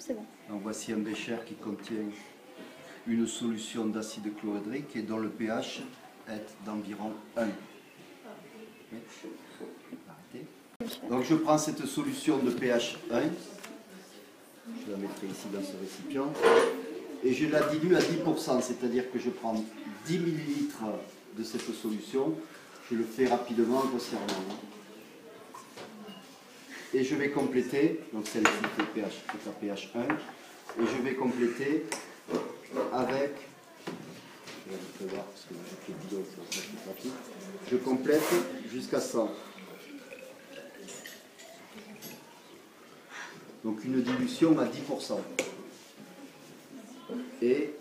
c'est bon. Donc voici un bécher qui contient une solution d'acide chlorhydrique et dont le pH est d'environ 1. Arrêtez. Donc je prends cette solution de pH 1, je la mettrai ici dans ce récipient, et je la dilue à 10%, c'est-à-dire que je prends 10 ml de cette solution, je le fais rapidement, grossièrement. Et je vais compléter, donc celle-ci qui est à pH 1, et je vais compléter avec, je vais voir parce que j'ai fait bidon, c'est rapide. Je complète jusqu'à 100. Donc une dilution à 10%. Et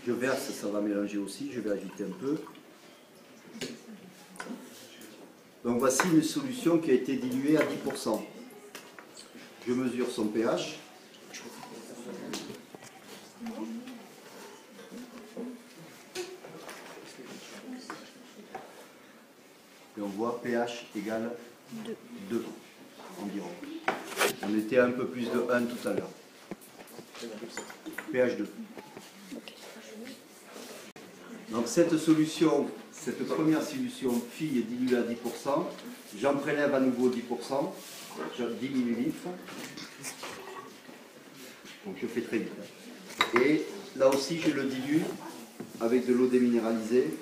je verse, ça va mélanger aussi, je vais agiter un peu. Donc voici une solution qui a été diluée à 10%. Je mesure son pH. Et on voit pH égale 2 environ. On était à un peu plus de 1 tout à l'heure. pH 2. Donc cette solution, cette première solution phi est diluée à 10%. J'en prélève à nouveau 10%, 10 ml. Donc je fais très vite. Et là aussi je le dilue avec de l'eau déminéralisée.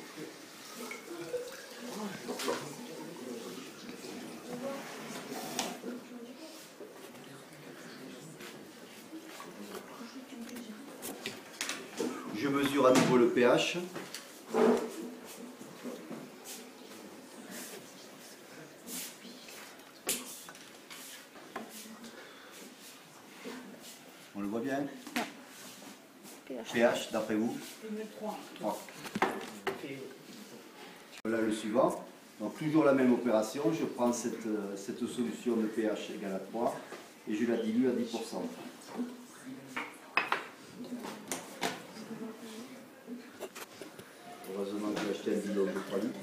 Je mesure à nouveau le pH. On le voit bien? pH d'après vous? 3. Voilà le suivant. Donc toujours la même opération. Je prends cette solution de pH égale à 3 et je la dilue à 10%. Heureusement que j'ai acheté un bidon de 3 litres.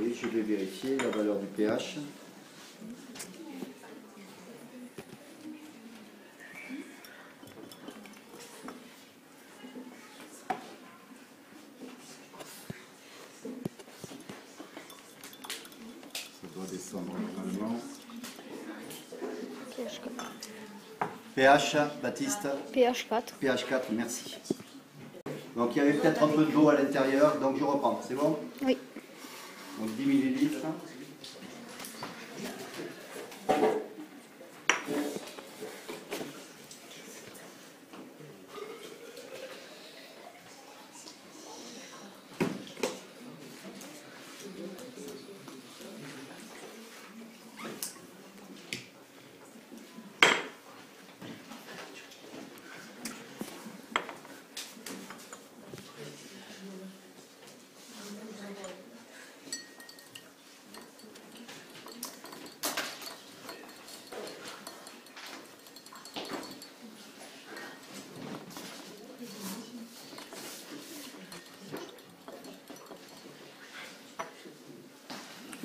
Et je vais vérifier la valeur du pH. Ça doit descendre normalement. pH 4. pH, Baptiste? pH 4. pH 4, merci. Donc il y avait peut-être un peu d'eau à l'intérieur, donc je reprends, c'est bon? Oui. Donc 10 ml.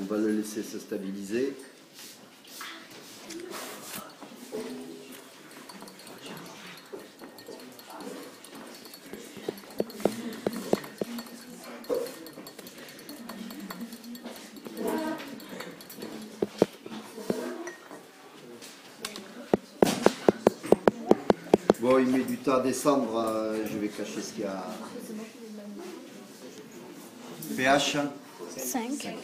On va le laisser se stabiliser. Bon, il met du temps à descendre, je vais cacher ce qu'il y a. pH 5.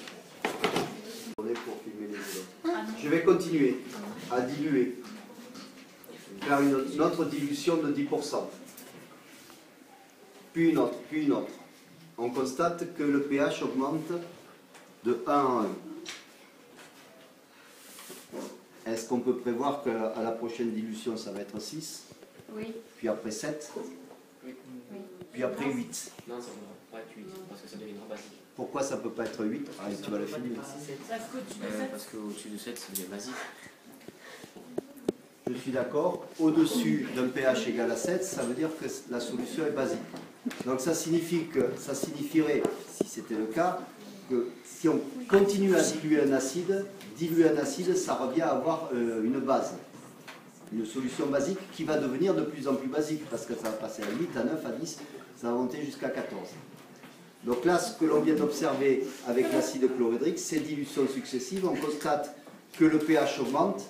Pour filmer les éléments. Je vais continuer à diluer, faire une autre dilution de 10%, puis une autre, puis une autre. On constate que le pH augmente de 1 en 1. Est-ce qu'on peut prévoir qu'à la prochaine dilution ça va être 6? Oui. Puis après 7? Oui. Puis après 8? Non, ça ne va pas être 8, parce que ça deviendra basique. Pourquoi ça ne peut pas être 8? Allez, tu vas le filmer. Parce qu'au-dessus de 7, ça devient basique. Je suis d'accord. Au-dessus d'un pH égal à 7, ça veut dire que la solution est basique. Donc ça signifierait, si c'était le cas, que si on continue à diluer un acide, ça revient à avoir une base, une solution basique qui va devenir de plus en plus basique, parce que ça va passer à 8, à 9, à 10, ça va monter jusqu'à 14. Donc là, ce que l'on vient d'observer avec l'acide chlorhydrique, ces dilutions successives, on constate que le pH augmente,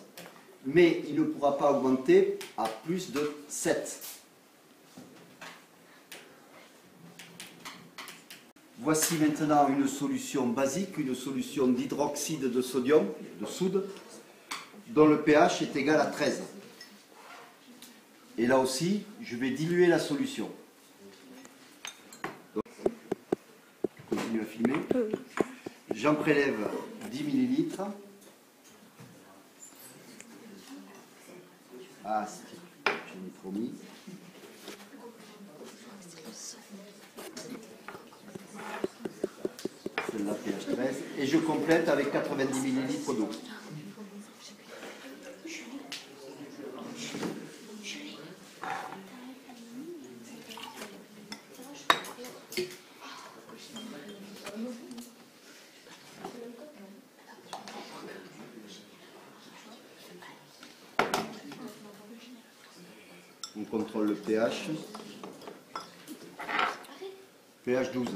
mais il ne pourra pas augmenter à plus de 7. Voici maintenant une solution basique, une solution d'hydroxyde de sodium, de soude, dont le pH est égal à 13. Et là aussi, je vais diluer la solution. Donc, je continue à filmer. J'en prélève 10 ml. Ah, j'en ai promis. Celle-là, pH 13. Et je complète avec 90 ml d'eau. On contrôle le pH. pH 12.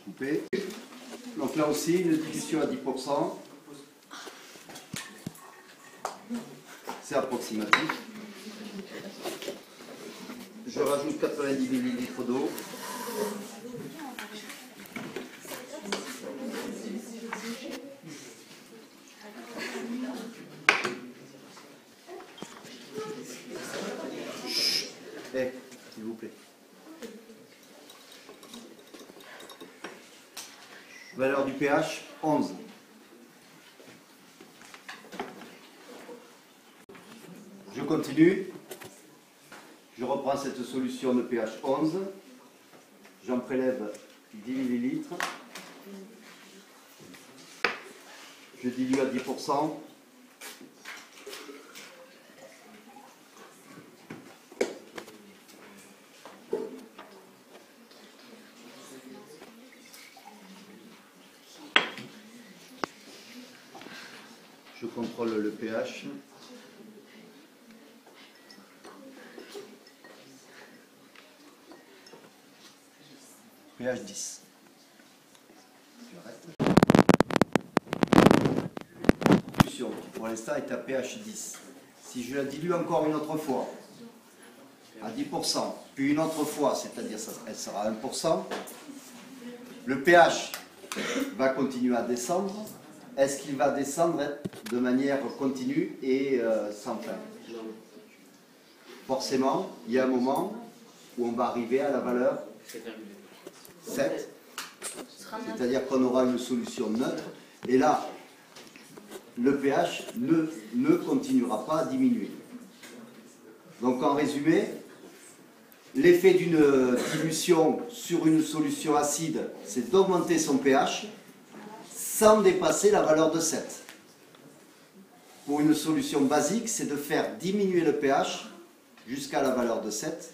Coupé. Donc là aussi, une dilution à 10%. C'est approximatif. Je rajoute 90 ml d'eau. S'il vous plaît. Valeur du pH, 11. Je continue. Je reprends cette solution de pH 11. J'en prélève 10 ml. Je dilue à 10%. Je contrôle le pH. pH 10. J'arrête. La solution qui pour l'instant est à pH 10. Si je la dilue encore une autre fois à 10%, puis une autre fois, c'est-à-dire elle sera à 1%, le pH va continuer à descendre. Est-ce qu'il va descendre de manière continue et sans fin? Forcément, il y a un moment où on va arriver à la valeur 7, c'est-à-dire qu'on aura une solution neutre, et là, le pH ne continuera pas à diminuer. Donc en résumé, l'effet d'une dilution sur une solution acide, c'est d'augmenter son pH, sans dépasser la valeur de 7. Pour une solution basique, c'est de faire diminuer le pH jusqu'à la valeur de 7.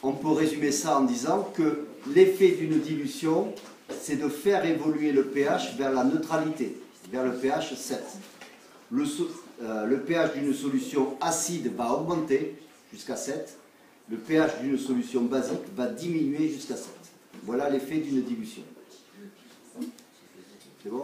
On peut résumer ça en disant que l'effet d'une dilution, c'est de faire évoluer le pH vers la neutralité, vers le pH 7. Le pH d'une solution acide va augmenter jusqu'à 7. Le pH d'une solution basique va diminuer jusqu'à 7. Voilà l'effet d'une dilution. C'est bon ?